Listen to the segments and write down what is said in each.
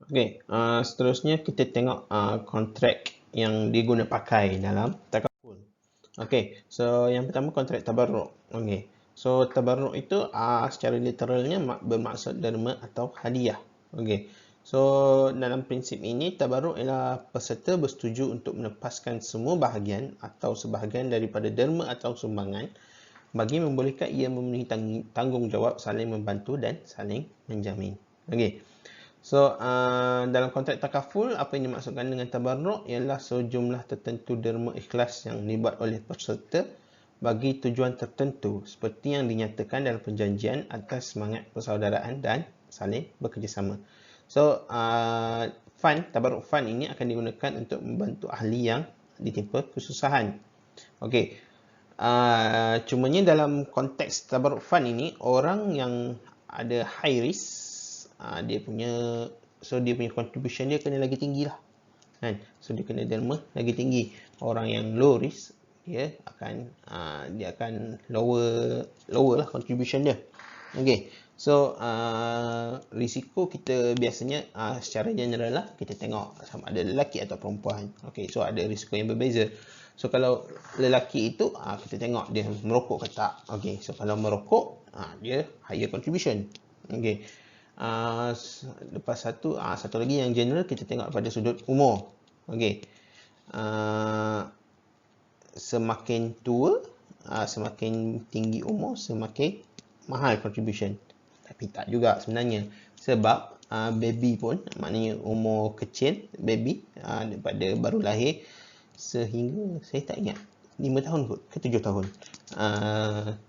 Okey, seterusnya kita tengok kontrak yang diguna pakai dalam takaful. Okey, so yang pertama kontrak tabarruk. Okey, so tabarruk itu secara literalnya bermaksud derma atau hadiah. Okey, so dalam prinsip ini tabarruk ialah peserta bersetuju untuk melepaskan semua bahagian atau sebahagian daripada derma atau sumbangan bagi membolehkan ia memenuhi tanggungjawab saling membantu dan saling menjamin. Okey. So, dalam kontrak takaful, apa yang dimaksudkan dengan tabarruk ialah sejumlah tertentu derma ikhlas yang dibuat oleh peserta bagi tujuan tertentu seperti yang dinyatakan dalam perjanjian atas semangat persaudaraan dan saling bekerjasama. So, tabarruk fund ini akan digunakan untuk membantu ahli yang ditimpa kesusahan. Okey. Cumanya dalam konteks tabarruk fund ini, orang yang ada high risk, dia punya contribution dia kena lagi tinggi lah, kan? So dia kena derma lagi tinggi. Orang yang low risk dia akan lower lah contribution dia. Okay, so risiko kita biasanya secara general lah kita tengok sama ada lelaki atau perempuan. Okay, so ada risiko yang berbeza. So kalau lelaki itu kita tengok dia merokok ke tak. Okay, so kalau merokok dia higher contribution. Okay, lepas satu lagi yang general kita tengok pada sudut umur. Okay, semakin tua, semakin tinggi umur, semakin mahal contribution. Tapi tak juga sebenarnya. Sebab baby pun, maknanya umur kecil, baby daripada baru lahir sehingga, saya tak ingat, 5 tahun kot ke 7 tahun.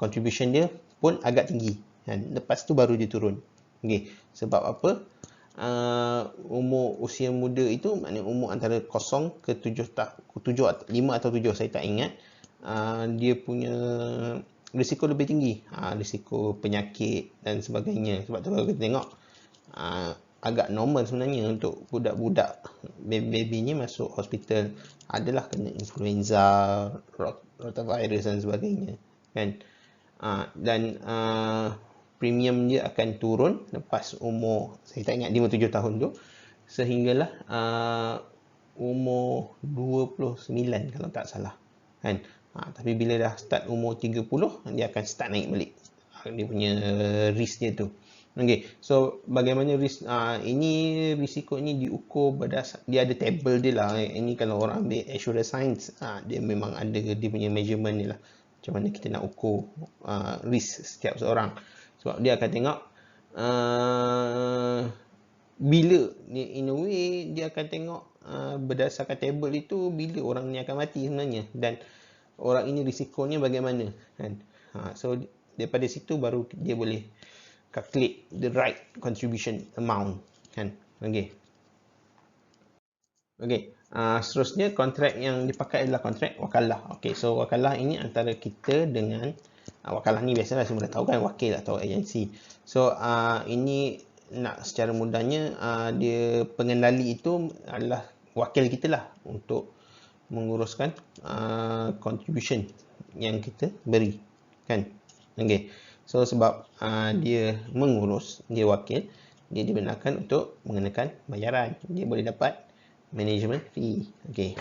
Contribution dia pun agak tinggi. Kan? Lepas tu baru dia turun. Okay. Sebab apa? Umur usia muda itu maknanya umur antara 0 ke 7 5 atau 7, saya tak ingat. Dia punya risiko lebih tinggi, risiko penyakit dan sebagainya. Sebab tu kalau kita tengok agak normal sebenarnya untuk budak-budak baby ni masuk hospital adalah kena influenza, rotavirus dan sebagainya, kan? Dan premium dia akan turun lepas umur, saya tak ingat, 5-7 tahun tu, sehinggalah umur 29 kalau tak salah, kan? Tapi bila dah start umur 30, dia akan start naik balik dia punya risk dia tu. Okay, so bagaimana risk ini, risiko ini diukur berdasar, dia ada table dia lah. Ini kalau orang ambil actuarial science, dia memang ada dia punya measurement dia lah, macam mana kita nak ukur risk setiap seorang. Sebab dia akan tengok bila, in a way dia akan tengok berdasarkan table itu bila orang ni akan mati sebenarnya, dan orang ini risikonya bagaimana, kan? So daripada situ baru dia boleh calculate the right contribution amount, kan? Okay. Okay, seterusnya kontrak yang dipakai adalah kontrak wakalah. Okay, so wakalah ini antara kita dengan wakalah ni biasalah semua dah tahu kan, wakil atau agensi. So ini nak secara mudahnya dia pengendali itu adalah wakil kita lah untuk menguruskan contribution yang kita beri, kan? Okay, so sebab dia mengurus, dia wakil, dia dibenarkan untuk mengenakan bayaran. Dia boleh dapat management fee. Okay.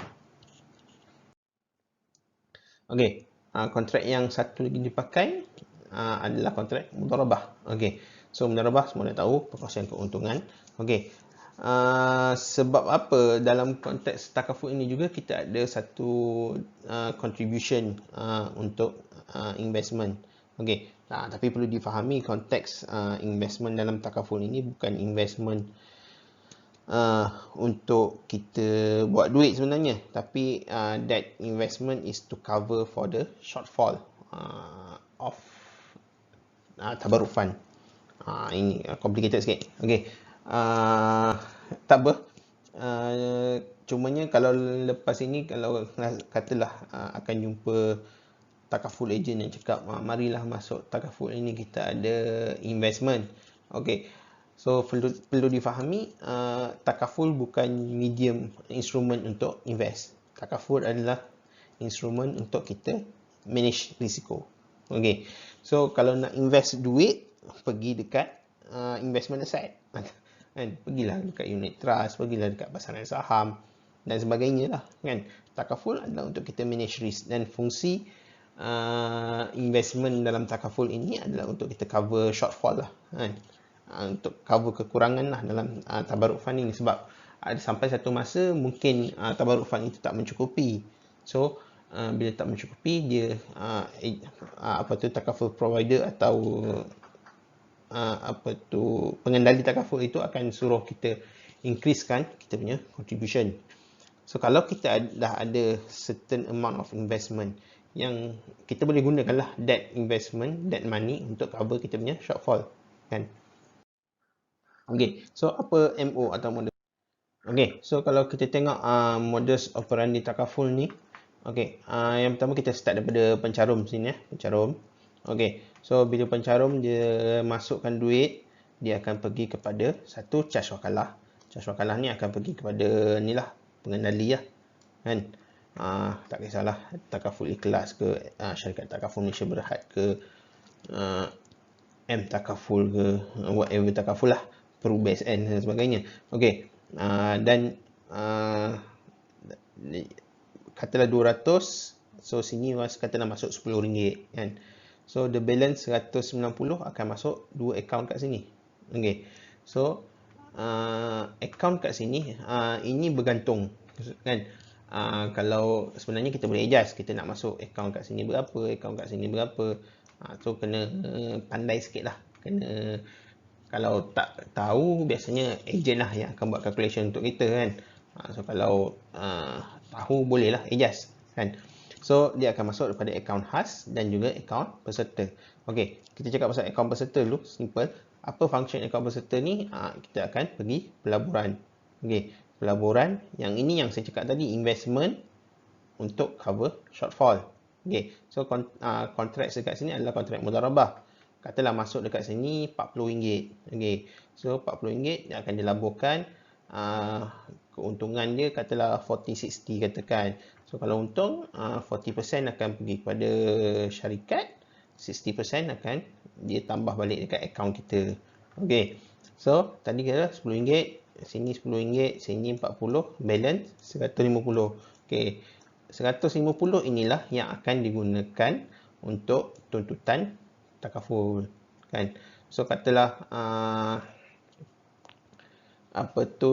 Okay, kontrak yang satu lagi dipakai adalah kontrak mudharabah. Okay, so mudharabah semua dah tahu, perkongsian keuntungan. Okay, sebab apa dalam konteks takaful ini juga kita ada satu contribution untuk investment. Okay, tapi perlu difahami konteks investment dalam takaful ini bukan investment untuk kita buat duit sebenarnya, tapi that investment is to cover for the shortfall of tabarruk fund. Ini complicated sikit. Okay, tak apa. Cumanya kalau lepas ini, kalau katalah akan jumpa takaful agent yang cakap marilah masuk takaful ini, kita ada investment. Okay, so perlu difahami takaful bukan medium instrumen untuk invest. Takaful adalah instrumen untuk kita manage risiko. Okay, so kalau nak invest duit, pergi dekat investment asset. kan. Pergilah dekat unit trust, pergilah dekat pasaran saham dan sebagainya lah, kan. Takaful adalah untuk kita manage risk, dan fungsi investment dalam takaful ini adalah untuk kita cover shortfall lah, kan. Untuk cover kekurangan lah dalam tabarruk fund ini, sebab ada sampai satu masa mungkin tabarruk fund itu tak mencukupi. So bila tak mencukupi, dia takaful provider atau pengendali takaful itu akan suruh kita increasekan kita punya contribution. So kalau kita dah ada certain amount of investment, yang kita boleh gunakanlah that investment, that money untuk cover kita punya shortfall, kan. Okay, so apa MO atau modus? Okay, so kalau kita tengok modus operandi takaful ni, okay, yang pertama kita start daripada pencarum sini, pencarum. Okay, so bila pencarum dia masukkan duit, dia akan pergi kepada satu charge wakalah. Charge wakalah ni akan pergi kepada ni lah, pengendali lah, kan. Tak kisahlah takaful ikhlas ke, syarikat takaful Malaysia Berhad ke, M takaful ke, whatever takaful lah, Peru BSN dan sebagainya. Okay, dan katalah 200, so sini katalah masuk RM10, kan. So the balance 190 akan masuk 2 account kat sini. Okay, so account kat sini ini bergantung, kan. Kalau sebenarnya kita boleh adjust, kita nak masuk account kat sini berapa, account kat sini berapa. So kena pandai sikit lah, kena. Kalau tak tahu, biasanya agent lah yang akan buat calculation untuk kita, kan. So kalau tahu, bolehlah adjust, kan. So dia akan masuk daripada akaun khas dan juga akaun peserta. Okey, kita cakap pasal akaun peserta dulu, simple. Apa function akaun peserta ni? Kita akan pergi pelaburan. Okey, pelaburan yang ini yang saya cakap tadi, investment untuk cover shortfall. Okey, so kontrak dekat sini adalah kontrak mudharabah. Katalah masuk dekat sini RM40. Okey, so RM40 dia akan dilaburkan, keuntungan dia katalah 40-60 katakan. So kalau untung 40% akan pergi kepada syarikat, 60% akan dia tambah balik dekat akaun kita. Okey, so tadi kira RM10, sini RM10, sini RM40, balance RM150. Okey, RM150 inilah yang akan digunakan untuk tuntutan takaful, kan. So katalah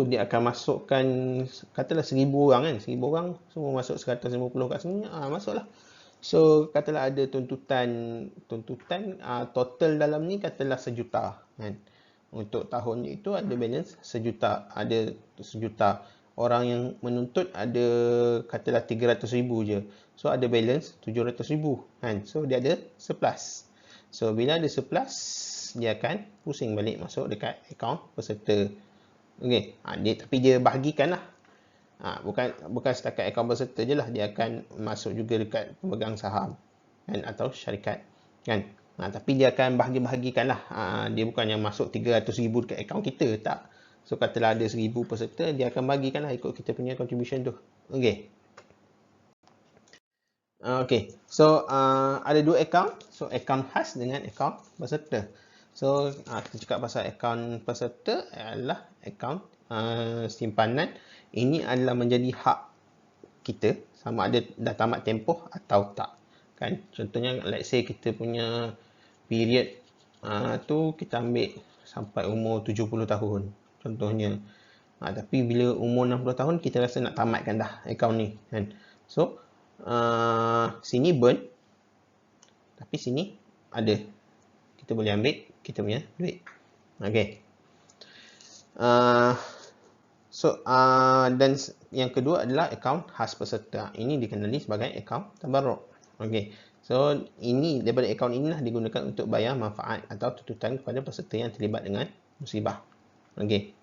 dia akan masukkan katalah 1000 orang, kan. 1000 orang semua masuk 150 kat sini, masuklah. So katalah ada tuntutan total dalam ni katalah 1 juta, kan. Untuk tahun itu ada balance 1 juta, ada 1 juta. Orang yang menuntut ada katalah 300,000 je. So ada balance 700,000, kan. So dia ada surplus. So bila ada surplus, dia akan pusing balik masuk dekat akaun peserta. Okey, tapi dia bahagikan lah. Bukan setakat akaun peserta je lah, dia akan masuk juga dekat pemegang saham, kan, atau syarikat, kan. Tapi dia akan bahagi-bahagikan lah. Dia bukan yang masuk 300,000 dekat akaun kita, tak. So katalah ada 1000 peserta, dia akan bahagikan lah ikut kita punya contribution tu. Okey. Okay, so ada 2 akaun. So akaun khas dengan akaun peserta. So kita cakap pasal akaun peserta adalah akaun simpanan. Ini adalah menjadi hak kita, sama ada dah tamat tempoh atau tak, kan. Contohnya let's say kita punya period tu kita ambil sampai umur 70 tahun contohnya. Tapi bila umur 60 tahun kita rasa nak tamatkan dah akaun ni, kan. So sini burn, tapi sini ada, kita boleh ambil kita punya duit. Okay. Dan yang kedua adalah akaun khas peserta. Ini dikenali sebagai akaun tabarruk. Okay. So ini daripada akaun inilah digunakan untuk bayar manfaat atau tuntutan kepada peserta yang terlibat dengan musibah. Okay.